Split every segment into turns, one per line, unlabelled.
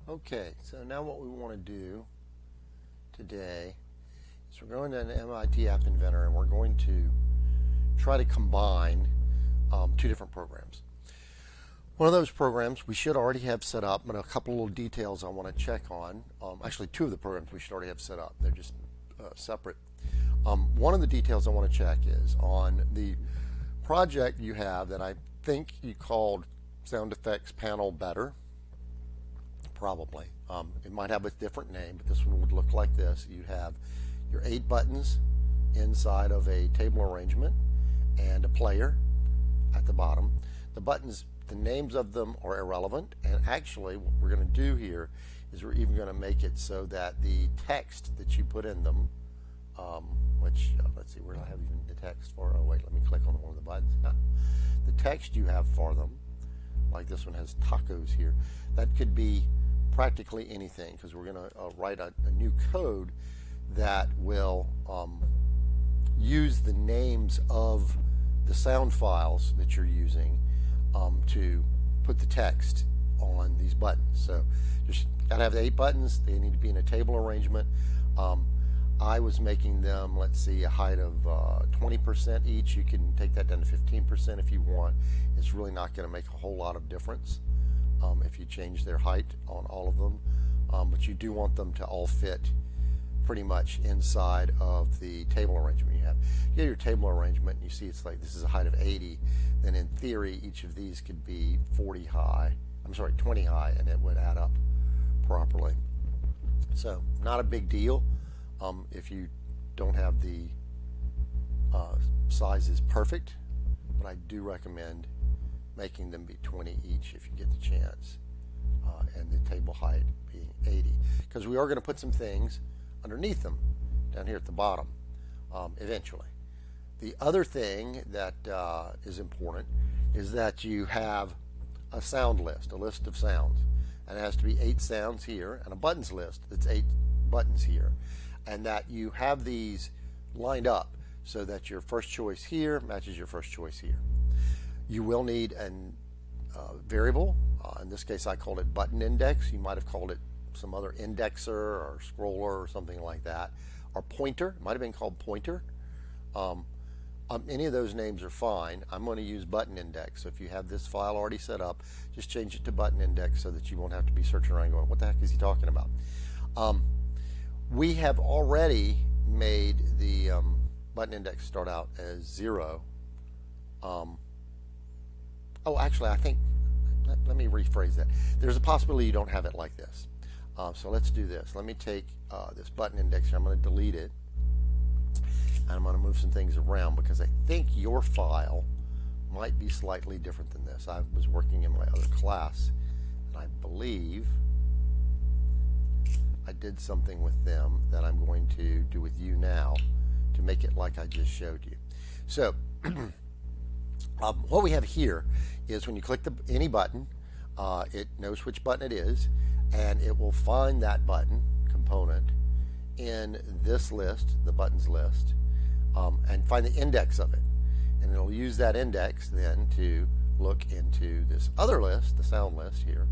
Okay, so now what we want to do today is we're going to an MIT App Inventor and we're going to try to combine two different programs. One of those programs we should already have set up, but a couple of little details I want to check on. Actually, two of the programs we should already have set up. They're just separate. One of the details I want to check is on the project you have that I think you called Sound Effects Panel Better. Probably. It might have a different name, but this one would look like this. You have your 8 buttons inside of a table arrangement and a player at the bottom. The buttons, the names of them are irrelevant, and actually what we're going to do here is we're even going to make it so that the text that you put in them, which, let's see, where do I have even the text for? Oh wait, let me click on one of the buttons. The text you have for them, like this one has tacos here, that could be practically anything, because we're going to write a new code that will use the names of the sound files that you're using to put the text on these buttons. So just got to have the 8 buttons. They need to be in a table arrangement. I was making them, let's see, a height of 20% each. You can take that down to 15% if you want. It's really not going to make a whole lot of difference if you change their height on all of them, but you do want them to all fit pretty much inside of the table arrangement you have. You get your table arrangement and you see it's like this is a height of 80, then in theory each of these could be 20 high, and it would add up properly. So not a big deal if you don't have the sizes perfect, but I do recommend making them be 20 each if you get the chance, and the table height being 80, because we are going to put some things underneath them down here at the bottom eventually. The other thing that is important is that you have a sound list, a list of sounds, and it has to be 8 sounds here, and a buttons list that's 8 buttons here, and that you have these lined up so that your first choice here matches your first choice here. You will need a variable. In this case, I called it button index. You might have called it some other indexer or scroller or something like that, or pointer. It might have been called pointer. Any of those names are fine. I'm going to use button index. So if you have this file already set up, just change it to button index so that you won't have to be searching around going, what the heck is he talking about? We have already made the button index start out as 0. Oh, actually, I think, let me rephrase that. There's a possibility you don't have it like this. So let's do this. Let me take this button index here. I'm going to delete it. And I'm going to move some things around because I think your file might be slightly different than this. I was working in my other class, and I believe I did something with them that I'm going to do with you now to make it like I just showed you. So what we have here is when you click any button, it knows which button it is, and it will find that button component in this list, the buttons list, and find the index of it. And it'll use that index then to look into this other list, the sound list here,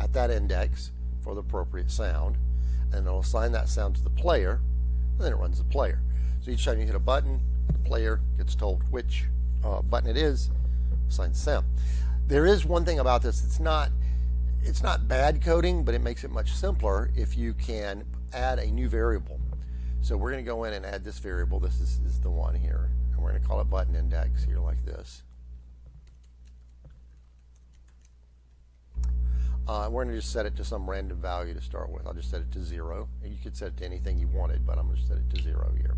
at that index for the appropriate sound, and it'll assign that sound to the player, and then it runs the player. So each time you hit a button, the player gets told which button it is, assigns sound. There is one thing about this. It's not bad coding, but it makes it much simpler if you can add a new variable. So we're going to go in and add this variable. This is the one here, and we're going to call it button index here like this. We're going to just set it to some random value to start with. I'll just set it to 0. You could set it to anything you wanted, but I'm going to set it to 0 here.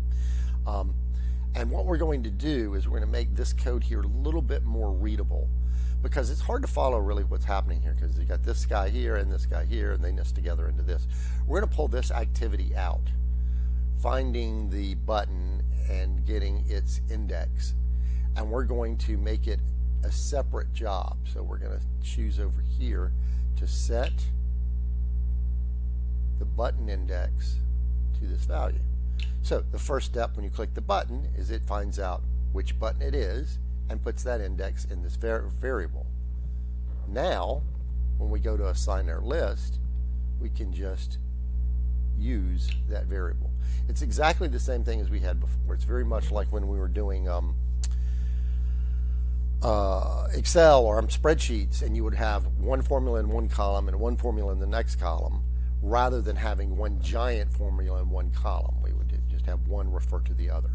And what we're going to do is we're going to make this code here a little bit more readable, because it's hard to follow really what's happening here, because you got this guy here and this guy here, and they nest together into this. We're going to pull this activity out, finding the button and getting its index, and we're going to make it a separate job. So we're going to choose over here to set the button index to this value. So the first step when you click the button is it finds out which button it is and puts that index in this variable. Now, when we go to assign our list, we can just use that variable. It's exactly the same thing as we had before. It's very much like when we were doing Excel or spreadsheets, and you would have one formula in one column and one formula in the next column, rather than having one giant formula in one column. We would just have one refer to the other.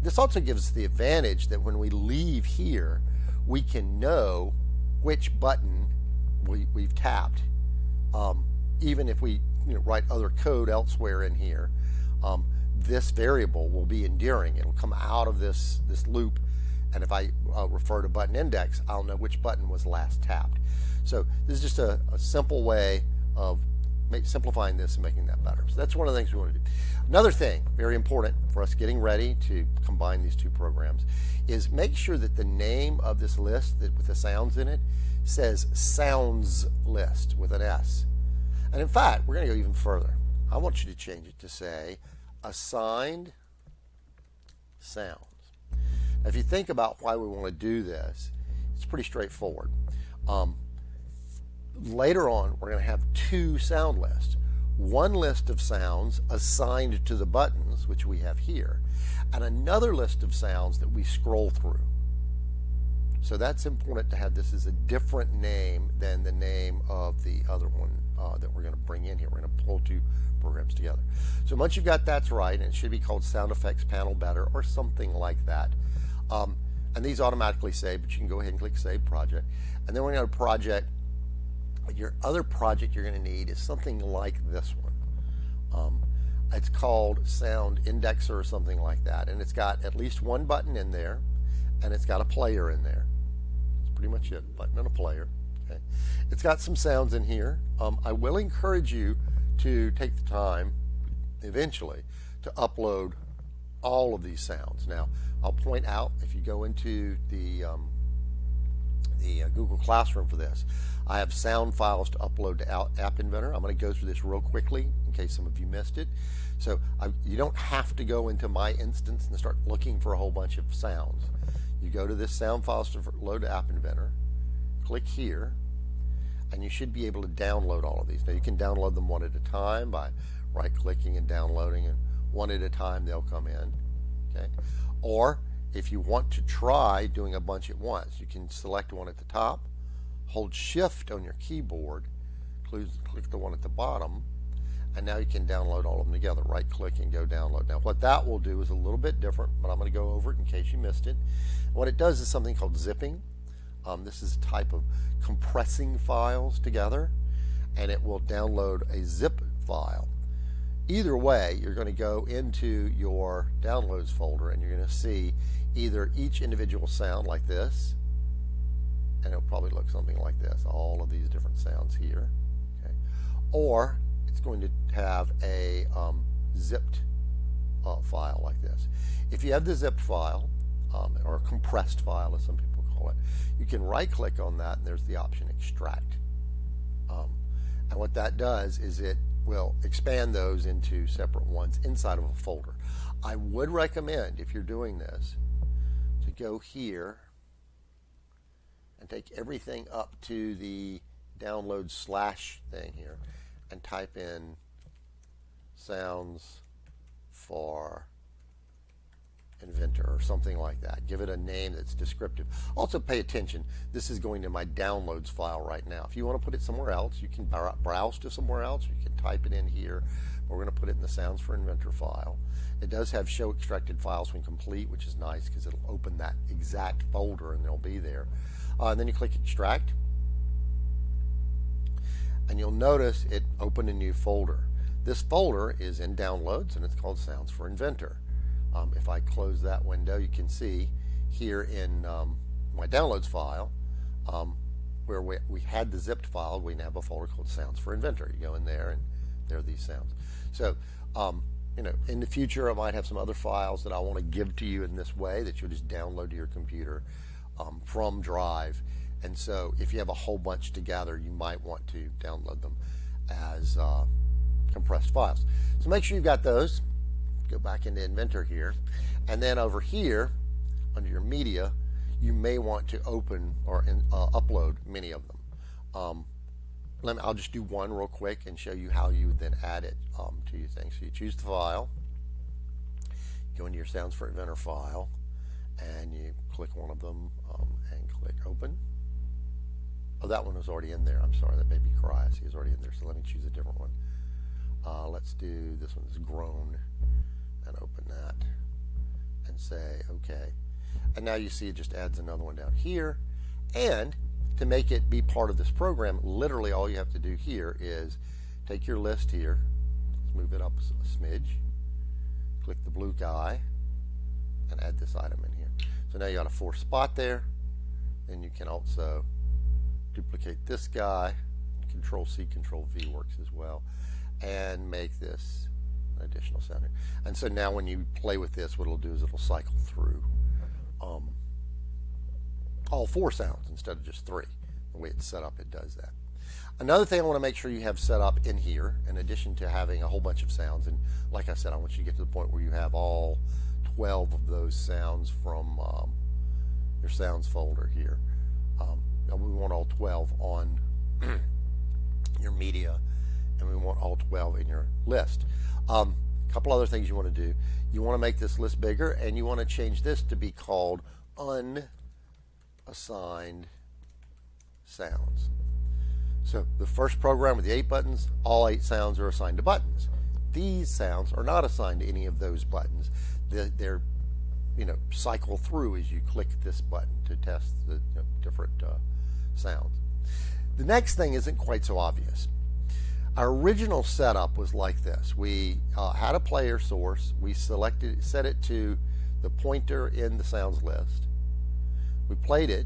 This also gives us the advantage that when we leave here, we can know which button we've tapped. Even if we write other code elsewhere in here, this variable will be enduring. It'll come out of this loop, and if I refer to button index, I'll know which button was last tapped. So this is just a simple way of simplifying this and making that better. So that's one of the things we want to do. Another thing, very important for us getting ready to combine these two programs, is make sure that the name of this list with the sounds in it says sounds list with an S. And in fact, we're going to go even further. I want you to change it to say assigned sounds. Now, if you think about why we want to do this, it's pretty straightforward. Later on, we're going to have two sound lists. One list of sounds assigned to the buttons, which we have here, and another list of sounds that we scroll through. So that's important to have this as a different name than the name of the other one that we're going to bring in here. We're going to pull two programs together. So once you've got that's right, and it should be called Sound Effects Panel Better or something like that. And these automatically save, but you can go ahead and click Save Project. And then we're going to project. Your other project you're going to need is something like this one. It's called Sound Indexer or something like that, and it's got at least one button in there, and it's got a player in there. That's pretty much it, button and a player. Okay. It's got some sounds in here. I will encourage you to take the time eventually to upload all of these sounds. Now, I'll point out, if you go into the Google Classroom for this, I have sound files to upload to AppInventor. I'm going to go through this real quickly in case some of you missed it. So you don't have to go into my instance and start looking for a whole bunch of sounds. You go to this sound files to load to AppInventor, click here, and you should be able to download all of these. Now you can download them one at a time by right-clicking and downloading, and one at a time they'll come in. Okay? Or if you want to try doing a bunch at once, you can select one at the top, hold Shift on your keyboard, click the one at the bottom, and now you can download all of them together. Right click and go download. Now what that will do is a little bit different, but I'm going to go over it in case you missed it. What it does is something called zipping. This is a type of compressing files together, and it will download a zip file. Either way, you're going to go into your downloads folder, and you're going to see either each individual sound like this, and it'll probably look something like this, all of these different sounds here, okay? Or it's going to have a zipped file like this. If you have the zipped file, or a compressed file as some people call it, you can right click on that, and there's the option extract. And what that does is it will expand those into separate ones inside of a folder. I would recommend, if you're doing this, to go here and take everything up to the download slash thing here and type in sounds for Inventor or something like that. Give it a name that's descriptive. Also pay attention, this is going to my downloads file right now. If you want to put it somewhere else, you can browse to somewhere else. You can type it in here. We're going to put it in the Sounds for Inventor file. It does have show extracted files when complete, which is nice because it'll open that exact folder and they'll be there. And then you click extract, and you'll notice it opened a new folder. This folder is in downloads, and it's called Sounds for Inventor. If I close that window, you can see here in my downloads file where we had the zipped file, we now have a folder called Sounds for Inventor. You go in there, and there are these sounds. So, in the future, I might have some other files that I want to give to you in this way that you'll just download to your computer from Drive. And so, if you have a whole bunch together, you might want to download them as compressed files. So make sure you've got those. Go back into Inventor here, and then over here under your media, you may want to open or upload many of them. I'll just do one real quick and show you how you then add it to your thing. So you choose the file, go into your Sounds for Inventor file, and you click one of them and click open. Oh, that one was already in there. I'm sorry, that baby cry. I see it's already in there, so let me choose a different one. Let's do this one, is groan, and open that and say okay. And now you see it just adds another one down here. And to make it be part of this program, literally all you have to do here is take your list here, let's move it up a smidge, click the blue guy, and add this item in here. So now you got a 4 spot there. Then you can also duplicate this guy. Control C, Control V works as well, and make this an additional sound here. And so now when you play with this, what it'll do is it'll cycle through all 4 sounds instead of just 3. The way it's set up, it does that. Another thing I want to make sure you have set up in here, in addition to having a whole bunch of sounds, and like I said, I want you to get to the point where you have all 12 of those sounds from your sounds folder here. We want all 12 on your media, and we want all 12 in your list. A couple other things you want to do. You want to make this list bigger, and you want to change this to be called unassigned sounds. So the first program with the 8 buttons, all 8 sounds are assigned to buttons. These sounds are not assigned to any of those buttons. They're cycle through as you click this button to test the different sounds. The next thing isn't quite so obvious. Our original setup was like this. We had a player source. We set it to the pointer in the sounds list. We played it,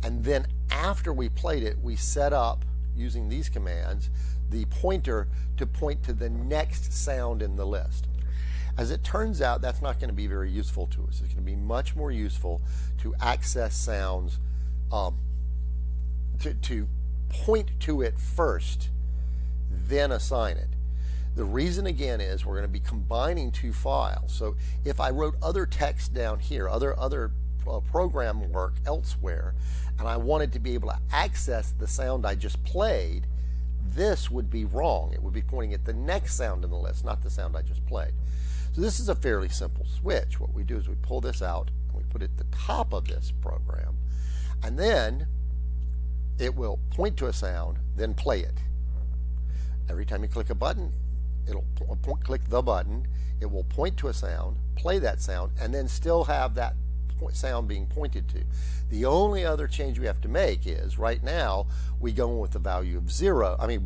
and then after we played it, we set up, using these commands, the pointer to point to the next sound in the list. As it turns out, that's not going to be very useful to us. It's going to be much more useful to access sounds, to point to it first, then assign it. The reason again is we're going to be combining 2 files. So if I wrote other text down here, other program work elsewhere, and I wanted to be able to access the sound I just played, this would be wrong. It would be pointing at the next sound in the list, not the sound I just played. So this is a fairly simple switch. What we do is we pull this out and we put it at the top of this program, and then it will point to a sound, then play it. Every time you click a button, it'll click the button, it will point to a sound, play that sound, and then still have that sound being pointed to. The only other change we have to make is right now we go in with the value of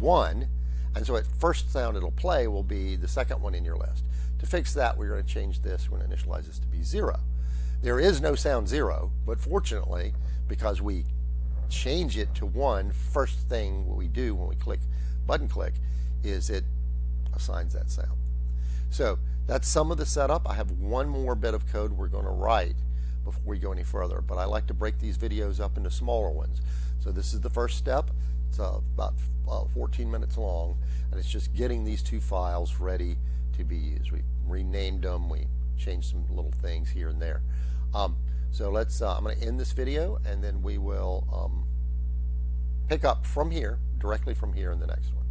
1, and so at first sound it'll play will be the second one in your list. To fix that, we're going to change this, we're going to initialize this to be 0. There is no sound 0, but fortunately, because we change it to 1, first thing what we do when we button click is it assigns that sound. So that's some of the setup. I have one more bit of code we're going to write before we go any further, but I like to break these videos up into smaller ones. So this is the first step. It's about 14 minutes long, and it's just getting these 2 files ready to be used. We renamed them, we changed some little things here and there. So let's, I'm going to end this video, and then we will pick up from here, directly from here in the next one.